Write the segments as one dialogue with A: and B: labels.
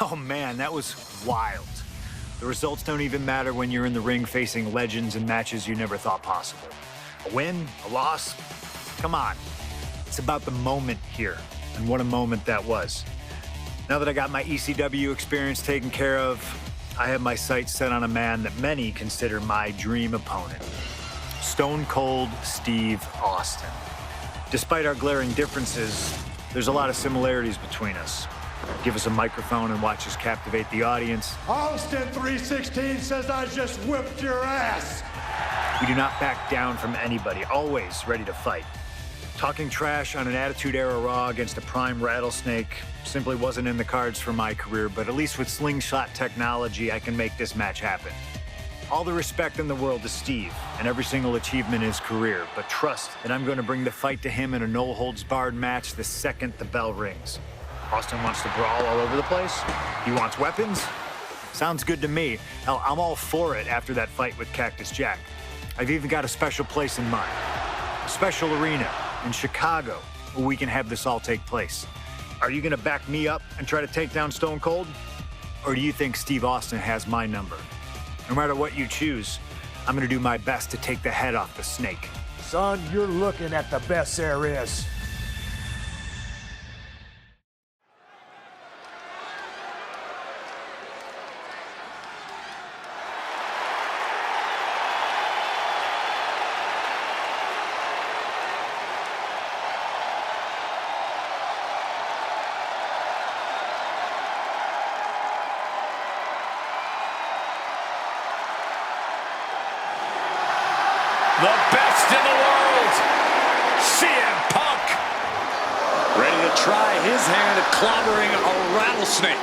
A: Oh man, that was wild. The results don't even matter when you're in the ring facing legends in matches you never thought possible. A win, a loss, come on. It's about the moment here, and what a moment that was. Now that I got my ECW experience taken care of, I have my sights set on a man that many consider my dream opponent. Stone Cold Steve Austin. Despite our glaring differences, there's a lot of similarities between us. Give us a microphone and watch us captivate the audience.
B: Austin 316 says I just whipped your ass.
A: We do not back down from anybody, always ready to fight. Talking trash on an Attitude Era Raw against a prime Rattlesnake simply wasn't in the cards for my career, but at least with slingshot technology, I can make this match happen. All the respect in the world to Steve and every single achievement in his career, but trust that I'm going to bring the fight to him in a no-holds-barred match the second the bell rings. Austin wants to brawl all over the place? He wants weapons? Sounds good to me. Hell, I'm all for it after that fight with Cactus Jack. I've even got a special place in mind. A special arena in Chicago where we can have this all take place. Are you gonna back me up and try to take down Stone Cold? Or do you think Steve Austin has my number? No matter what you choose, I'm gonna do my best to take the head off the snake.
B: Son, you're looking at the best there is.
C: The best in the world, CM Punk. Ready to try his hand at clobbering a rattlesnake.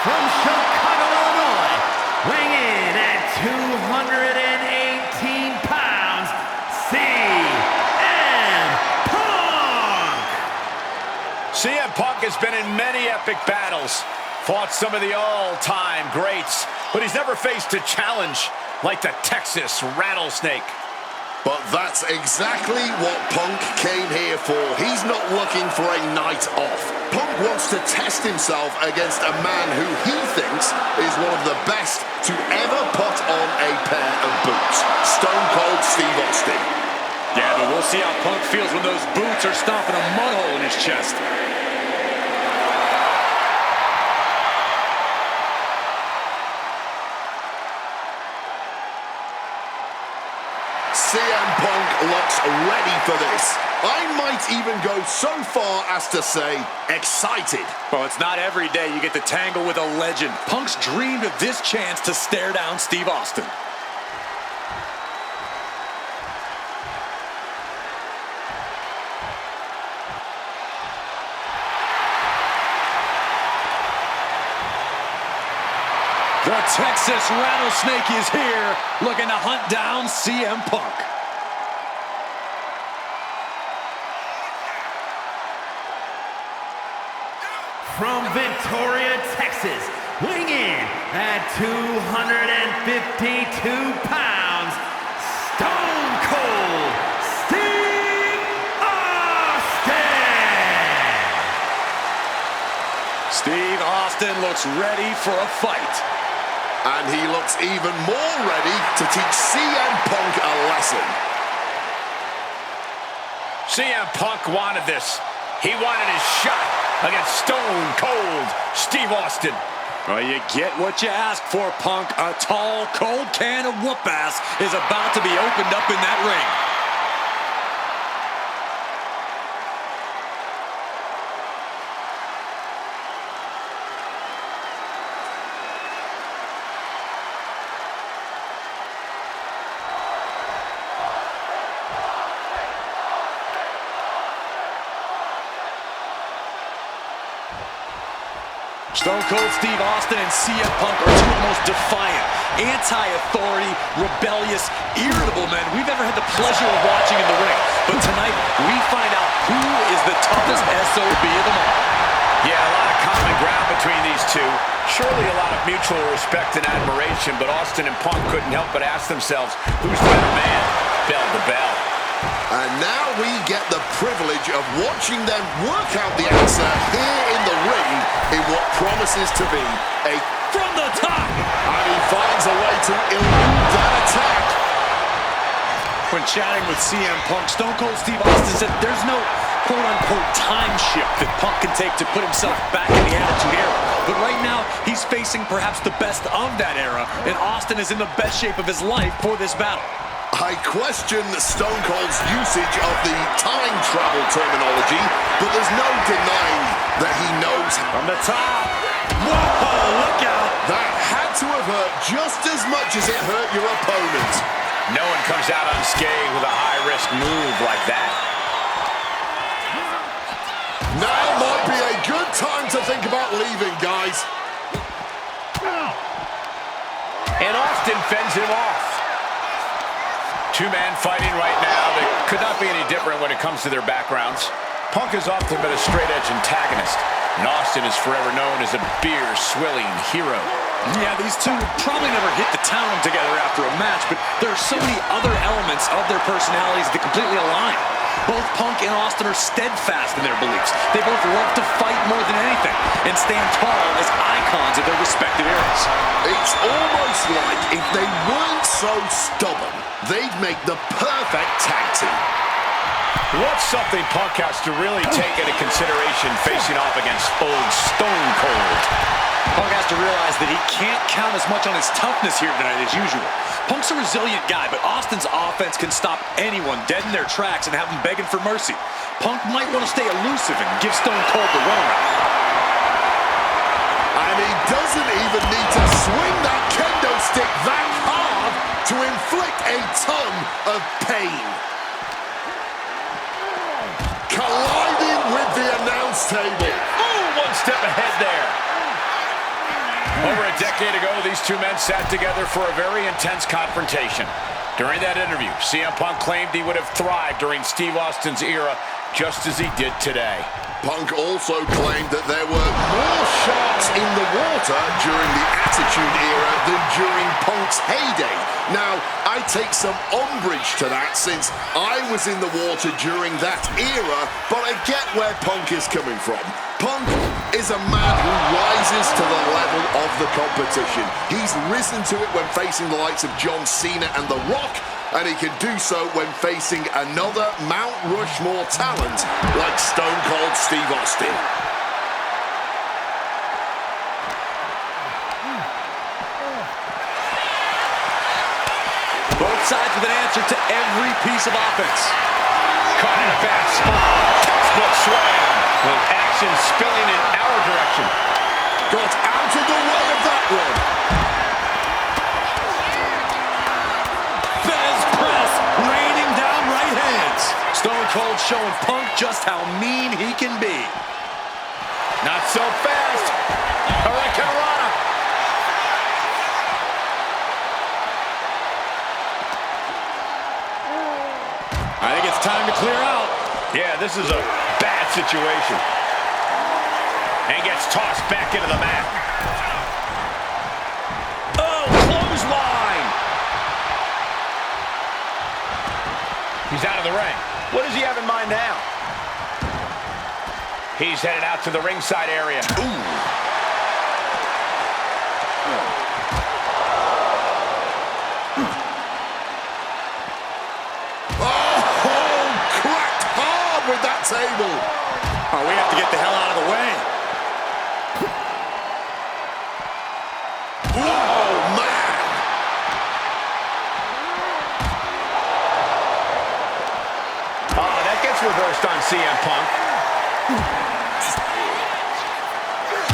D: From Chicago, Illinois, weighing in at 218 pounds, CM Punk!
C: CM Punk has been in many epic battles, fought some of the all-time greats, but he's never faced a challenge like the Texas Rattlesnake.
E: But that's exactly what Punk came here for. He's not looking for a night off. Punk wants to test himself against a man who he thinks is one of the best to ever put on a pair of boots. Stone Cold Steve Austin.
C: Yeah, but we'll see how Punk feels when those boots are stomping a mud hole in his chest.
E: CM Punk looks ready for this. I might even go so far as to say excited.
C: Well, it's not every day you get to tangle with a legend. Punk's dreamed of this chance to stare down Steve Austin. The Texas Rattlesnake is here, looking to hunt down CM Punk.
D: From Victoria, Texas, weighing in at 252 pounds, Stone Cold Steve Austin!
C: Steve Austin looks ready for a fight.
E: And he looks even more ready to teach CM Punk a lesson.
C: CM Punk wanted this. He wanted his shot against Stone Cold Steve Austin. Well, you get what you ask for, Punk. A tall, cold can of whoop-ass is about to be opened up in that ring. Stone Cold Steve Austin and CM Punk are two of the most defiant, anti-authority, rebellious, irritable men we've ever had the pleasure of watching in the ring. But tonight, we find out who is the toughest SOB of them all. Yeah, a lot of common ground between two. Surely a lot of mutual respect and admiration, but Austin and Punk couldn't help but ask themselves, who's the better man, bell to bell?
E: And now we get the privilege of watching them work out the answer here in the ring in what promises to be a
C: From the top!
E: And he finds a way to elude that attack.
F: When chatting with CM Punk, Stone Cold Steve Austin said there's no quote-unquote time shift that Punk can take to put himself back in the Attitude Era. But right now, he's facing perhaps the best of that era, and Austin is in the best shape of his life for this battle.
E: I question Stone Cold's usage of the time travel terminology, but there's no denying that he knows.
C: From the top! Whoa, look out!
E: That had to have hurt just as much as it hurt your opponent.
C: No one comes out unscathed with a high-risk move like that.
E: Now might be a good time to think about leaving, guys.
C: And Austin fends him off. Two men fighting right now that could not be any different when it comes to their backgrounds. Punk has often been a straight-edge antagonist, and Austin is forever known as a beer-swilling hero.
F: Yeah, these two would probably never hit the town together after a match, but there are so many other elements of their personalities that completely align. Both Punk and Austin are steadfast in their beliefs. They both love to fight more than anything and stand tall as icons of their respective eras.
E: It's almost like if they weren't so stubborn, they'd make the perfect tag team.
C: What's something Punk has to really take into consideration facing off against old Stone Cold?
F: Punk has to realize that he can't count as much on his toughness here tonight as usual. Punk's a resilient guy, but Austin's offense can stop anyone dead in their tracks and have them begging for mercy. Punk might want to stay elusive and give Stone Cold the runaround.
E: And he doesn't even need to swing that kendo stick that hard to inflict a ton of pain. Colliding with the announce table.
C: Oh, one step ahead there. Over a decade ago, these two men sat together for a very intense confrontation. During that interview, CM Punk claimed he would have thrived during Steve Austin's era just as he did today.
E: Punk also claimed that there were more sharks in the water during the Attitude Era than during Punk's heyday. Now, I take some umbrage to that since I was in the water during that era, but I get where Punk is coming from. Punk is a man who rises to the level of the competition. He's risen to it when facing the likes of John Cena and The Rock, and he can do so when facing another Mount Rushmore talent like Stone Cold Steve Austin.
F: Both sides with an answer to every piece of offense.
C: Caught in a bad spot. Split slam with action spilling in our direction.
E: Got out of the way of that one.
F: Fez press, raining down right hands. Stone Cold showing Punk just how mean he can be.
C: Not so fast. Hurricanrana.
F: I think it's time to clear out.
C: Yeah, this is a bad situation. And gets tossed back into the mat. Oh, clothesline! He's out of the ring. What does he have in mind now? He's headed out to the ringside area.
E: Ooh. With that table.
F: Oh, we have to get the hell out of the way.
E: Oh, man.
C: Oh, that gets reversed on CM Punk.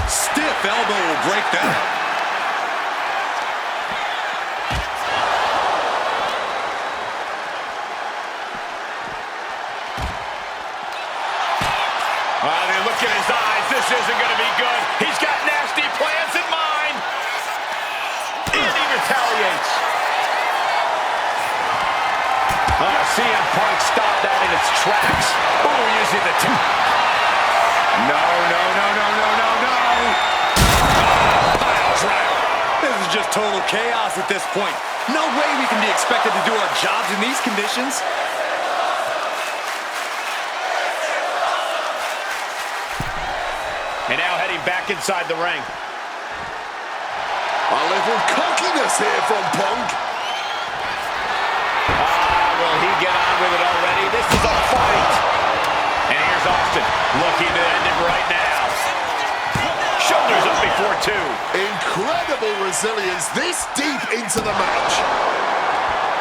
F: Stiff elbow will break that.
C: Look at his eyes. This isn't going to be good. He's got nasty plans in mind. And he retaliates. CM Punk stopped that in its tracks. Ooh, using the... No, no, no, no, no, no, no.
F: total chaos at this point. No way we can be expected to do our jobs in these conditions.
C: And now heading back inside the ring.
E: A little cockiness here from Punk.
C: Will he get on with it already? This is a fight. And here's Austin looking to end it right now. Shoulders up before two.
E: Incredible resilience this deep into the match.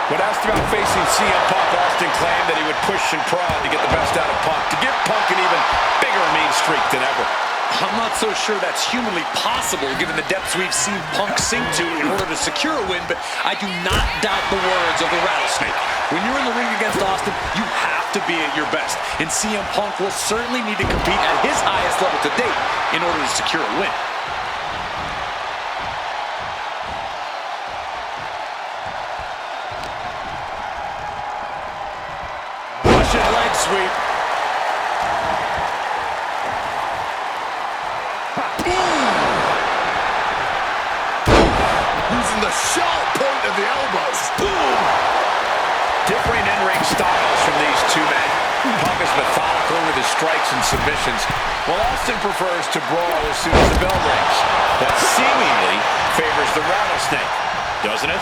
C: When asked about facing CM Punk, Austin claimed that he would push and prod to get the best out of Punk, to give Punk an even bigger mean streak than ever.
F: I'm not so sure that's humanly possible given the depths we've seen Punk sink to in order to secure a win, but I do not doubt the words of the Rattlesnake. When you're in the ring against Austin, you have to be at your best, and CM Punk will certainly need to compete at his highest level to date in order to secure a win.
C: Russian leg sweep.
E: Using the sharp point of the elbows.
C: Differing in-ring styles from these two men. Punk is methodical with his strikes and submissions, while Austin prefers to brawl as soon as the bell rings. That seemingly favors the Rattlesnake, doesn't it?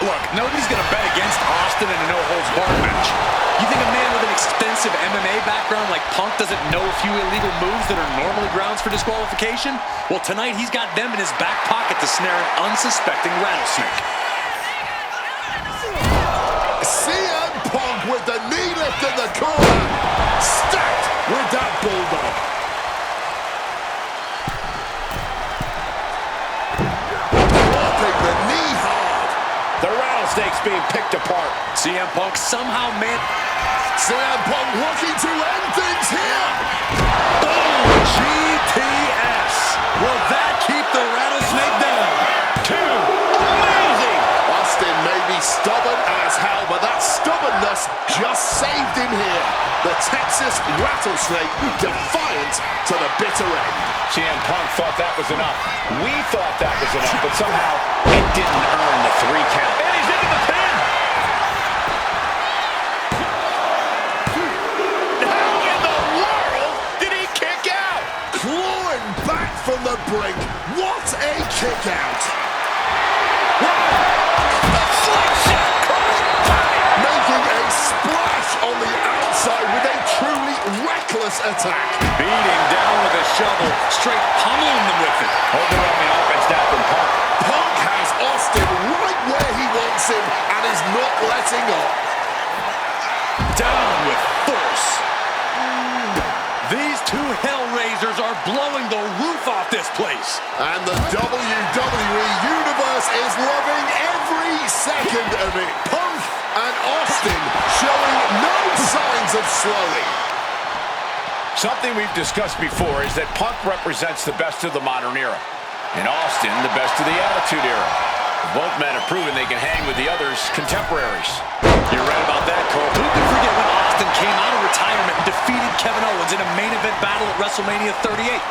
F: Look, nobody's going to bet against Austin in a no-holds-barred match. You think a man with an extensive MMA background like Punk doesn't know a few illegal moves that are normally grounds for disqualification? Well, tonight he's got them in his back pocket to snare an unsuspecting rattlesnake.
E: CM Punk with the knee lift in the corner. Stacked with that bulldog. Dropping the knee hard.
C: The Rattlesnake's being picked apart.
F: CM Punk somehow
E: CM Punk looking to end things here.
F: Boom! GTS! Will that keep the Rattlesnake down?
C: Two. Amazing!
E: Austin may be stubborn as hell, but that stubbornness just saved him here. The Texas Rattlesnake defiant to the bitter end.
C: CM Punk thought that was enough. We thought that was enough, but somehow it didn't earn the 3 count. And he's into the pin! How in the world did he kick out?
E: Clawing back from the brink. What a kick out. Making a splash on the outside with a truly reckless attack.
F: Beating down with a shovel, straight pummeling them with it.
C: Overwhelming offense down from Punk.
E: Punk has Austin right where he wants him and is not letting up.
F: Down with force. These two Hellraisers are blowing the roof off this place.
E: And the WWE Universe is loving every second of it. Punk and Austin showing no signs of slowing.
C: Something we've discussed before is that Punk represents the best of the modern era, and Austin the best of the Attitude Era. Both men have proven they can hang with the others' contemporaries.
F: You're right about that, Cole. Who can forget when Austin came out of retirement and defeated Kevin Owens in a main event battle at WrestleMania 38,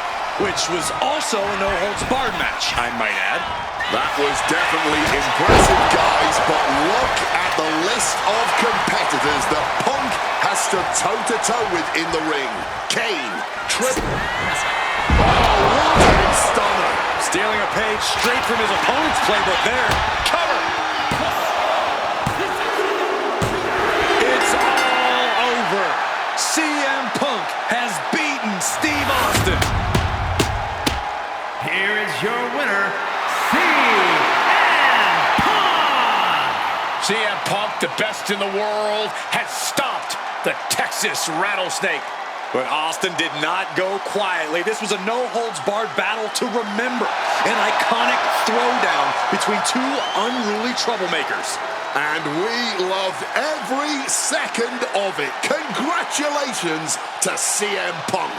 F: which was also a no-holds-barred match, I might add.
E: That was definitely impressive, guys, but look at the list of competitors that Punk has stood toe-to-toe with in the ring. Kane, Triple. Oh, what a stunner.
F: Stealing a page straight from his opponent's playbook there. Cover. It's all over. CM Punk has beaten Steve Austin.
D: Here is your winner, CM Punk!
C: CM Punk, the best in the world, has stopped the Texas Rattlesnake.
F: But Austin did not go quietly. This was a no-holds-barred battle to remember. An iconic throwdown between two unruly troublemakers.
E: And we loved every second of it. Congratulations to CM Punk.